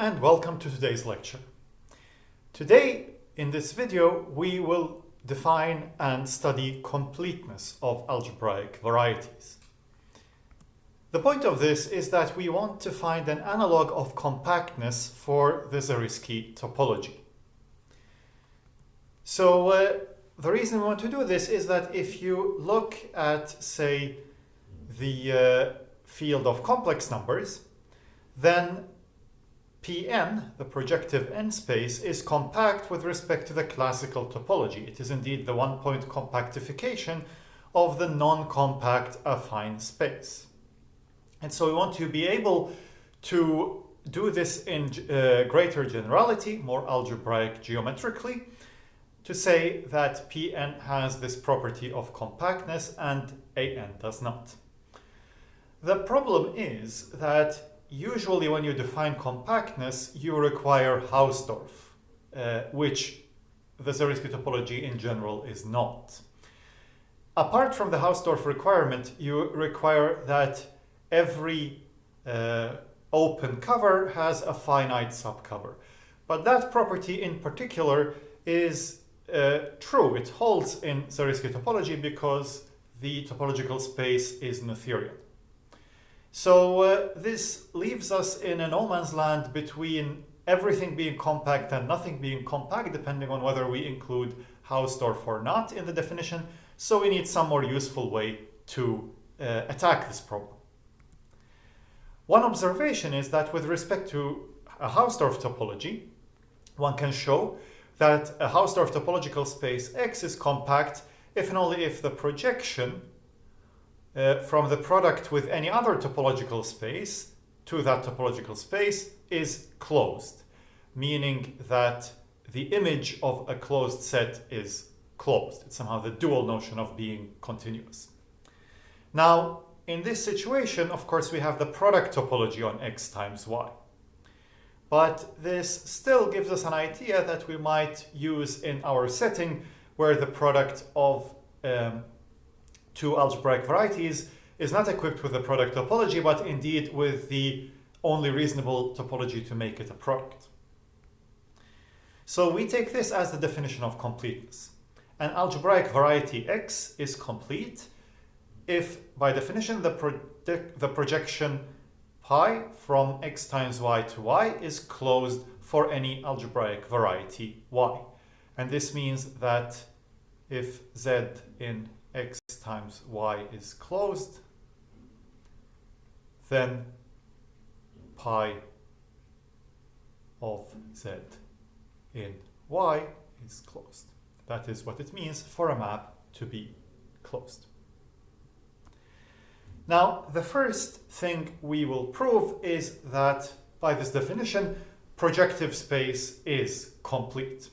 and welcome to today's lecture. Today, in this video, we will define and study completeness of algebraic varieties. The point of this is that we want to find an analog of compactness for the Zariski topology. So the reason we want to do this is that if you look at, say, the field of complex numbers, then Pn, the projective n-space, is compact with respect to the classical topology. It is indeed the one-point compactification of the non-compact affine space. And so we want to be able to do this in greater generality, more algebraic geometrically, to say that Pn has this property of compactness and An does not. The problem is that usually when you define compactness, you require Hausdorff, which the Zariski topology in general is not. Apart from the Hausdorff requirement, you require that every open cover has a finite subcover. But that property in particular is true. It holds in Zariski topology because the topological space is Noetherian. So this leaves us in a no man's land between everything being compact and nothing being compact, depending on whether we include Hausdorff or not in the definition. So we need some more useful way to attack this problem. One observation is that with respect to a Hausdorff topology, one can show that a Hausdorff topological space X is compact if and only if the projection from the product with any other topological space to that topological space is closed, meaning that the image of a closed set is closed. It's somehow the dual notion of being continuous. Now, in this situation, of course, we have the product topology on X times Y. But this still gives us an idea that we might use in our setting where the product of two algebraic varieties is not equipped with the product topology, but indeed with the only reasonable topology to make it a product. So we take this as the definition of completeness. An algebraic variety X is complete if, by definition, the projection pi from X times Y to Y is closed for any algebraic variety Y. And this means that if Z in X times Y is closed, then pi of Z in Y is closed. That is what it means for a map to be closed. Now, the first thing we will prove is that by this definition, projective space is complete.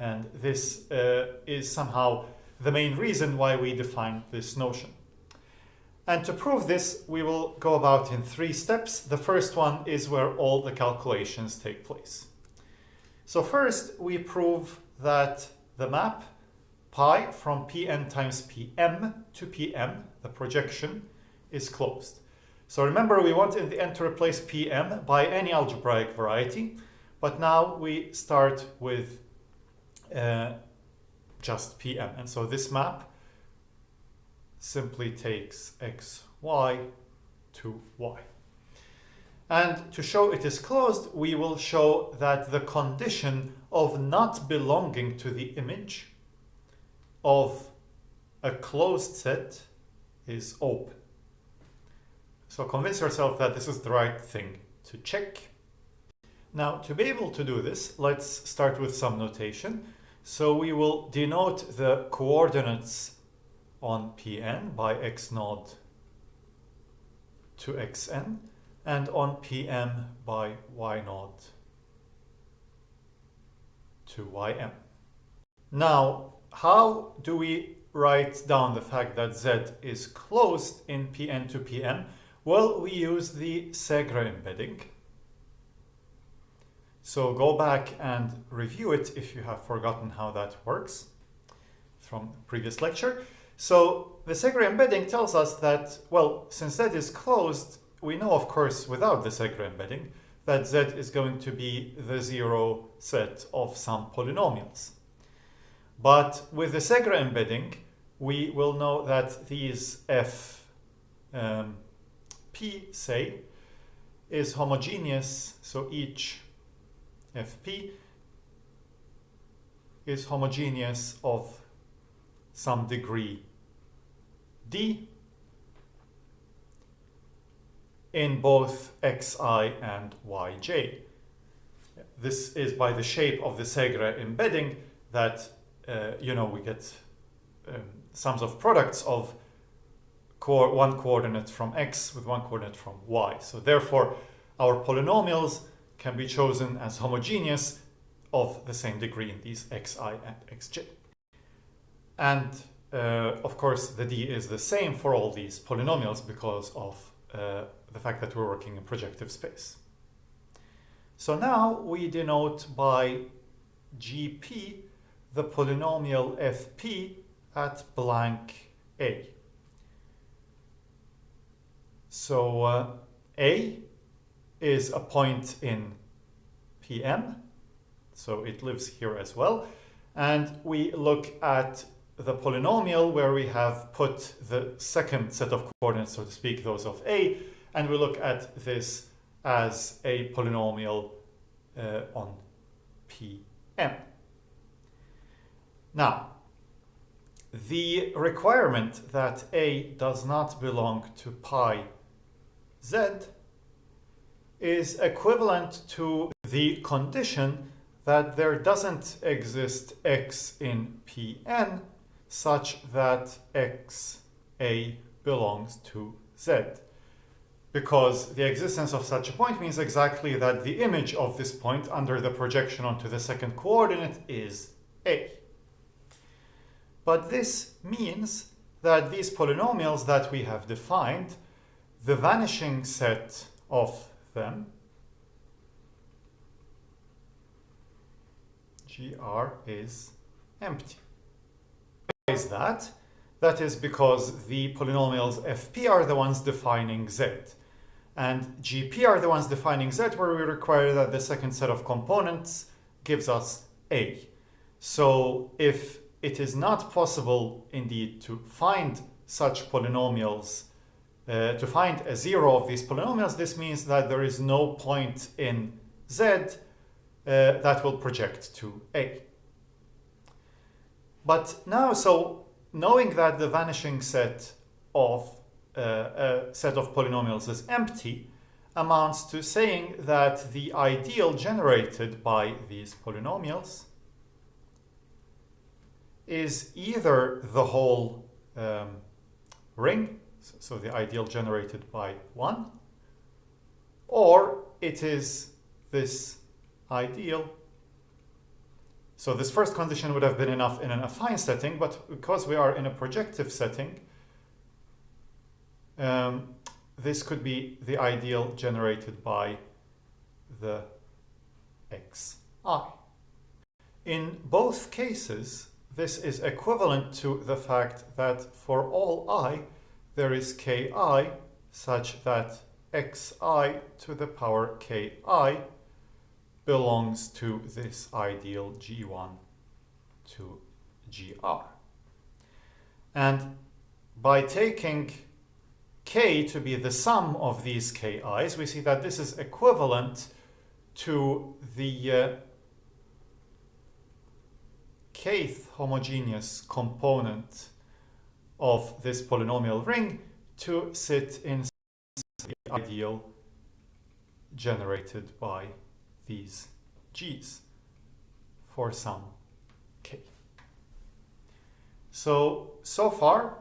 And this is somehow the main reason why we define this notion. And to prove this, we will go about in 3 steps. The first one is where all the calculations take place. So first, we prove that the map pi from Pn times Pm to Pm, the projection, is closed. So remember, we want in the end to replace Pm by any algebraic variety, but now we start with just Pm. And so this map simply takes x, y to y. And to show it is closed, we will show that the condition of not belonging to the image of a closed set is open. So convince yourself that this is the right thing to check. Now, to be able to do this, let's start with some notation. So we will denote the coordinates on Pn by x naught to xn and on Pm by y naught to ym. Now, how do we write down the fact that Z is closed in Pn to Pm? Well, we use the Segre embedding. So go back and review it if you have forgotten how that works from the previous lecture. So the Segre embedding tells us that, well, since Z is closed, we know, of course, without the Segre embedding, that Z is going to be the zero set of some polynomials. But with the Segre embedding, we will know that these P, say, is homogeneous, so each Fp is homogeneous of some degree d in both xi and yj. This is by the shape of the Segre embedding that we get sums of products of one coordinate from x with one coordinate from y. So therefore, our polynomials can be chosen as homogeneous of the same degree in these xi and xj. And of course, the d is the same for all these polynomials because of the fact that we're working in projective space. So now we denote by gp the polynomial fp at blank a. So a is a point in Pm, so it lives here as well. And we look at the polynomial where we have put the second set of coordinates, so to speak, those of A, and we look at this as a polynomial on Pm. Now, the requirement that A does not belong to pi z is equivalent to the condition that there doesn't exist x in Pn such that xa belongs to z. Because the existence of such a point means exactly that the image of this point under the projection onto the second coordinate is A. But this means that these polynomials that we have defined, the vanishing set of them, gr, is empty. Why is that? That is because the polynomials fp are the ones defining z, and gp are the ones defining z, where we require that the second set of components gives us a. So if it is not possible indeed to find such polynomials, to find a zero of these polynomials, this means that there is no point in z that will project to A. But now, so knowing that the vanishing set of a set of polynomials is empty amounts to saying that the ideal generated by these polynomials is either the whole ring, so the ideal generated by 1, or it is this ideal. So this first condition would have been enough in an affine setting, but because we are in a projective setting, this could be the ideal generated by the xi. In both cases, this is equivalent to the fact that for all I, there is ki such that xi to the power ki belongs to this ideal g1 to gr. And by taking k to be the sum of these ki's, we see that this is equivalent to the kth homogeneous component of this polynomial ring to sit in the ideal generated by these g's for some k. So far,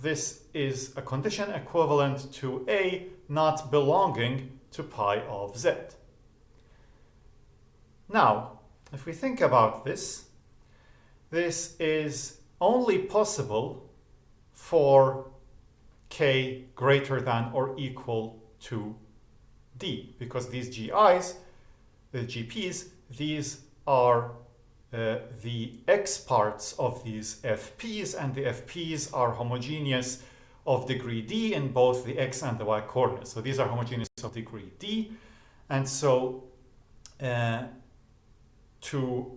this is a condition equivalent to A not belonging to pi of z. Now, if we think about this, this is only possible for k greater than or equal to d, because these gi's, the gp's, these are the x parts of these fp's, and the fp's are homogeneous of degree d in both the x and the y coordinates. So these are homogeneous of degree d, And so to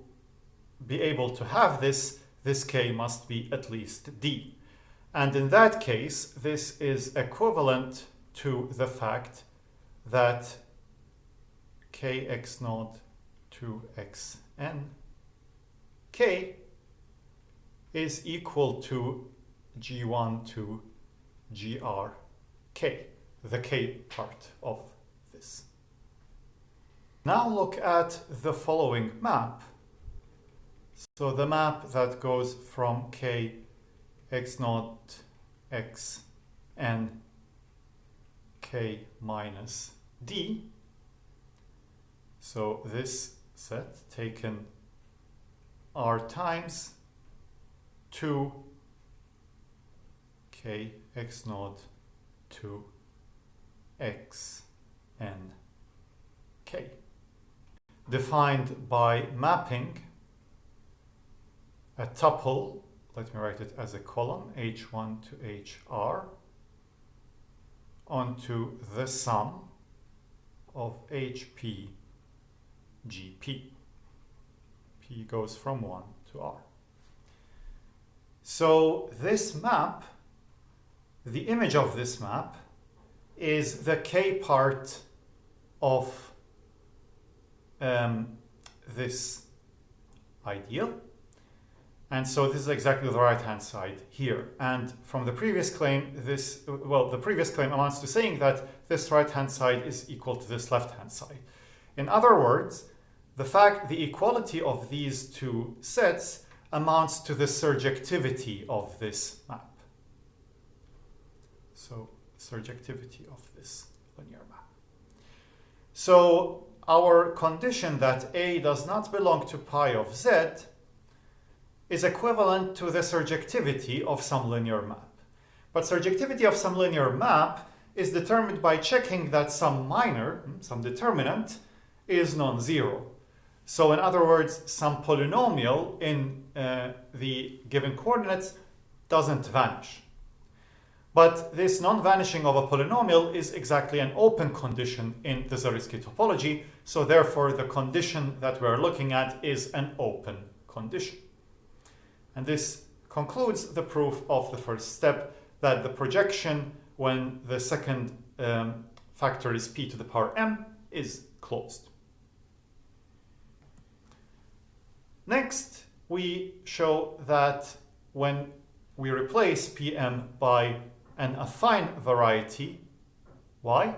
be able to have this k must be at least d. And in that case, this is equivalent to the fact that kx0 to xn k is equal to g1 to gr k, the k part of this. Now look at the following map. So the map that goes from k x0 xn k minus d. So this set taken r times 2 k x0 to xn k, defined by mapping a tuple, let me write it as a column, h1 to hr, onto the sum of hp gp. P goes from 1 to r. So this map, the image of this map, is the k part of this ideal. And so this is exactly the right-hand side here. And from the previous claim, the previous claim amounts to saying that this right-hand side is equal to this left-hand side. In other words, the equality of these two sets amounts to the surjectivity of this map. So, surjectivity of this linear map. So, our condition that A does not belong to pi of z is equivalent to the surjectivity of some linear map. But surjectivity of some linear map is determined by checking that some minor, some determinant, is non-zero. So in other words, some polynomial in the given coordinates doesn't vanish. But this non-vanishing of a polynomial is exactly an open condition in the Zariski topology, so therefore the condition that we're looking at is an open condition. And this concludes the proof of the first step, that the projection when the second factor is p to the power m is closed. Next, we show that when we replace Pm by an affine variety y,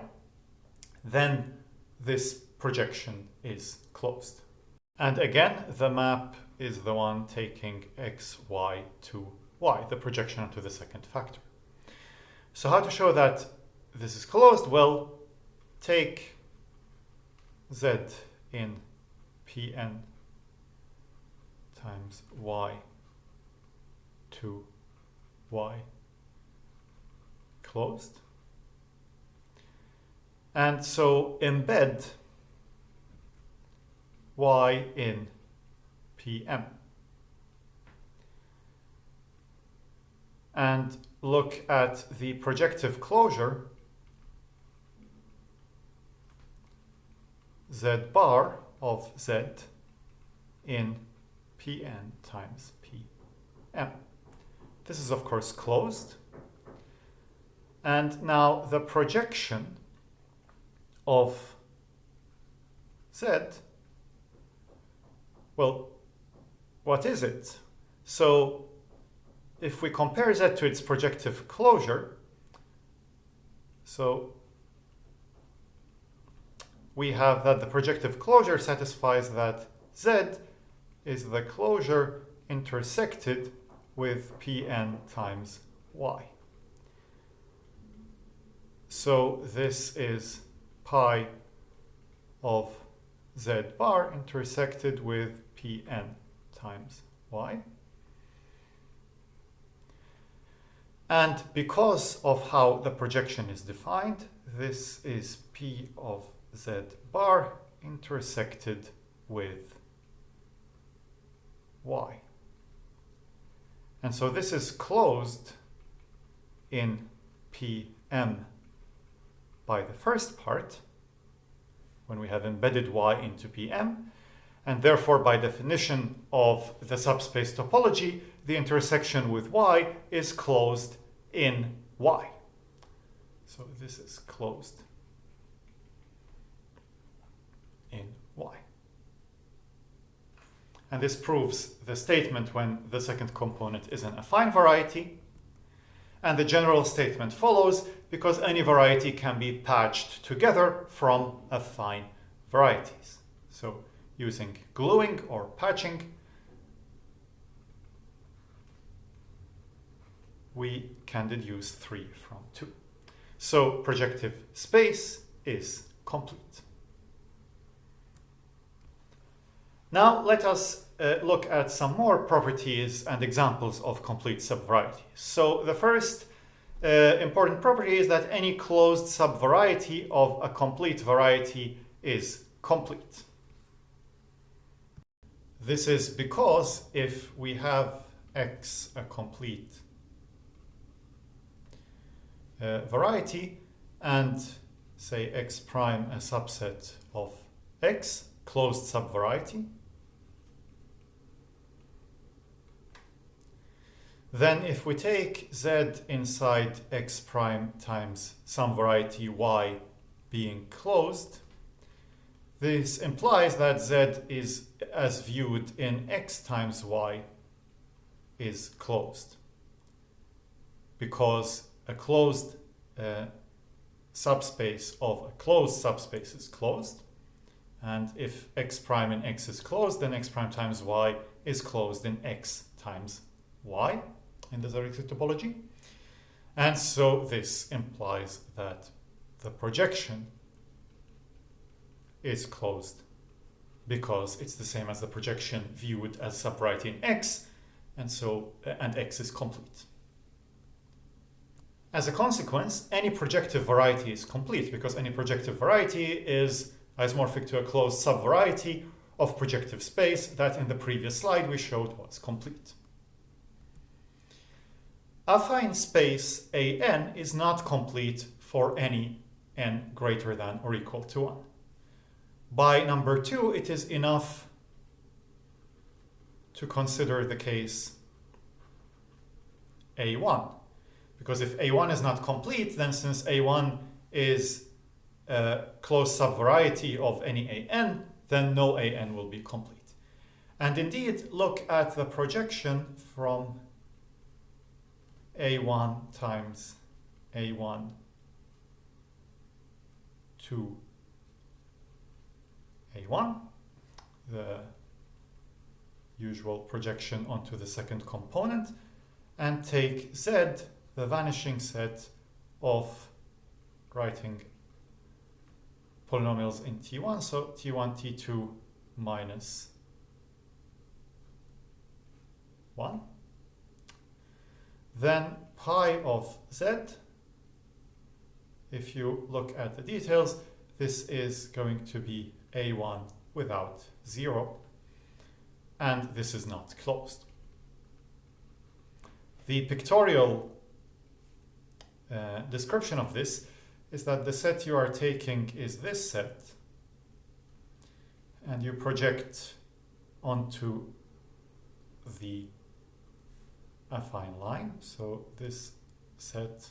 then this projection is closed. And again, the map is the one taking x, y to y, the projection onto the second factor. So how to show that this is closed? Well, take z in Pn times y to y closed. And so embed y in Pm. And look at the projective closure z bar of z in Pn times Pm. This is of course closed. And now the projection of z, well, what is it? So if we compare z to its projective closure, so we have that the projective closure satisfies that z is the closure intersected with Pn times y. So this is pi of z bar intersected with Pn times y. And because of how the projection is defined, this is P of z bar intersected with y. And so this is closed in Pm by the first part, when we have embedded y into Pm. And therefore, by definition of the subspace topology, the intersection with y is closed in y. So this is closed in y. And this proves the statement when the second component is an affine variety. And the general statement follows because any variety can be patched together from affine varieties. So using gluing or patching, we can deduce 3 from 2. So projective space is complete. Now let us look at some more properties and examples of complete subvarieties. So the first important property is that any closed subvariety of a complete variety is complete. This is because if we have X a complete variety and say X prime a subset of X, closed subvariety, then if we take Z inside X prime times some variety Y being closed, this implies that Z is, as viewed in X times Y, is closed. Because a closed subspace of a closed subspace is closed. And if X prime in X is closed, then X prime times Y is closed in X times Y in the Zariski topology. And so this implies that the projection is closed because it's the same as the projection viewed as subvariety in X, and so and X is complete. As a consequence, any projective variety is complete because any projective variety is isomorphic to a closed subvariety of projective space that in the previous slide we showed was complete. Affine space AN is not complete for any n greater than or equal to 1. By number 2, it is enough to consider the case A1. Because if A1 is not complete, then since A1 is a closed subvariety of any AN, then no AN will be complete. And indeed, look at the projection from A1 times A1 to A1, the usual projection onto the second component, and take Z, the vanishing set of writing polynomials in T1, so T1, T2 minus 1. Then pi of Z, if you look at the details, this is going to be A1 without 0, and this is not closed. The pictorial description of this is that the set you are taking is this set, and you project onto the affine line. So this set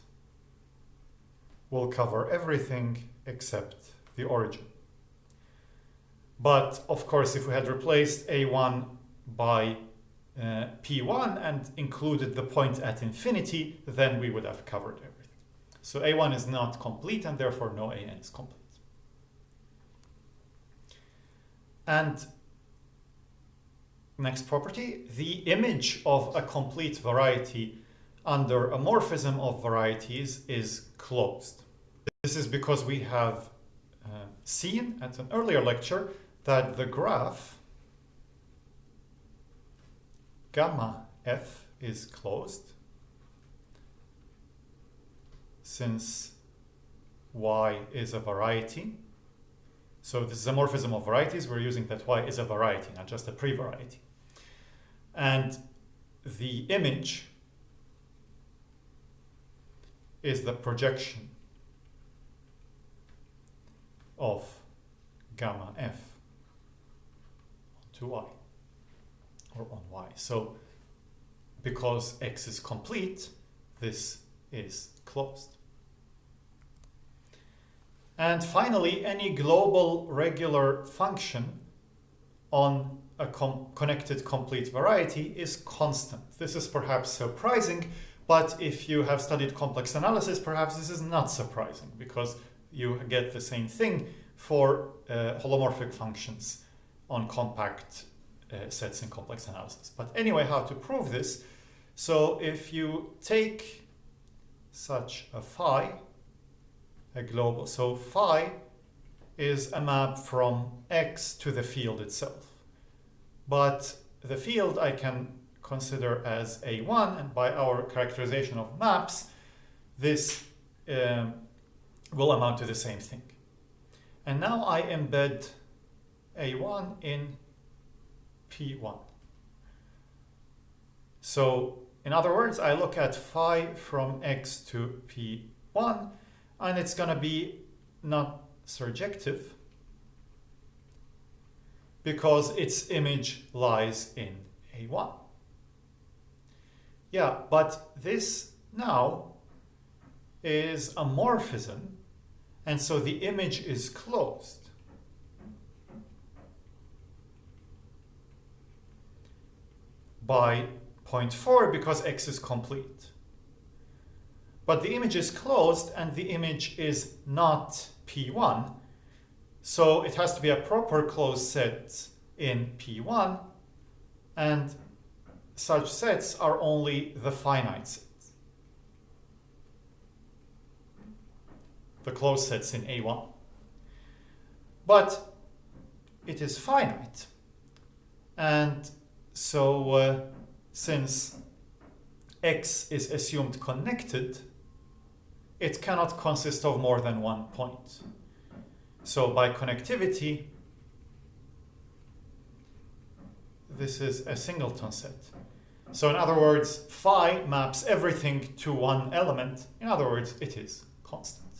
will cover everything except the origin. But of course, if we had replaced A1 by P1 and included the point at infinity, then we would have covered everything. So A1 is not complete, and therefore no AN is complete. And next property, the image of a complete variety under a morphism of varieties is closed. This is because we have seen at an earlier lecture that the graph gamma f is closed since y is a variety. So this is a morphism of varieties. We're using that y is a variety, not just a pre-variety. And the image is the projection of gamma f to y, or on y. So because x is complete, this is closed. And finally, any global regular function on a connected complete variety is constant. This is perhaps surprising, but if you have studied complex analysis, perhaps this is not surprising, because you get the same thing for holomorphic functions on compact sets in complex analysis. But anyway, how to prove this? So if you take such a phi, a global, so phi is a map from X to the field itself. But the field I can consider as A1, and by our characterization of maps, this will amount to the same thing. And now I embed A1 in P1. So in other words, I look at phi from X to P1, and it's going to be not surjective because its image lies in A1. Yeah, but this now is a morphism, and so the image is closed. By point 4 because X is complete. But the image is closed and the image is not P1. So it has to be a proper closed set in P1, and such sets are only the finite sets. The closed sets in A1. But it is finite. And so since X is assumed connected, it cannot consist of more than one point. So by connectivity, this is a singleton set. So in other words, phi maps everything to one element. In other words, it is constant.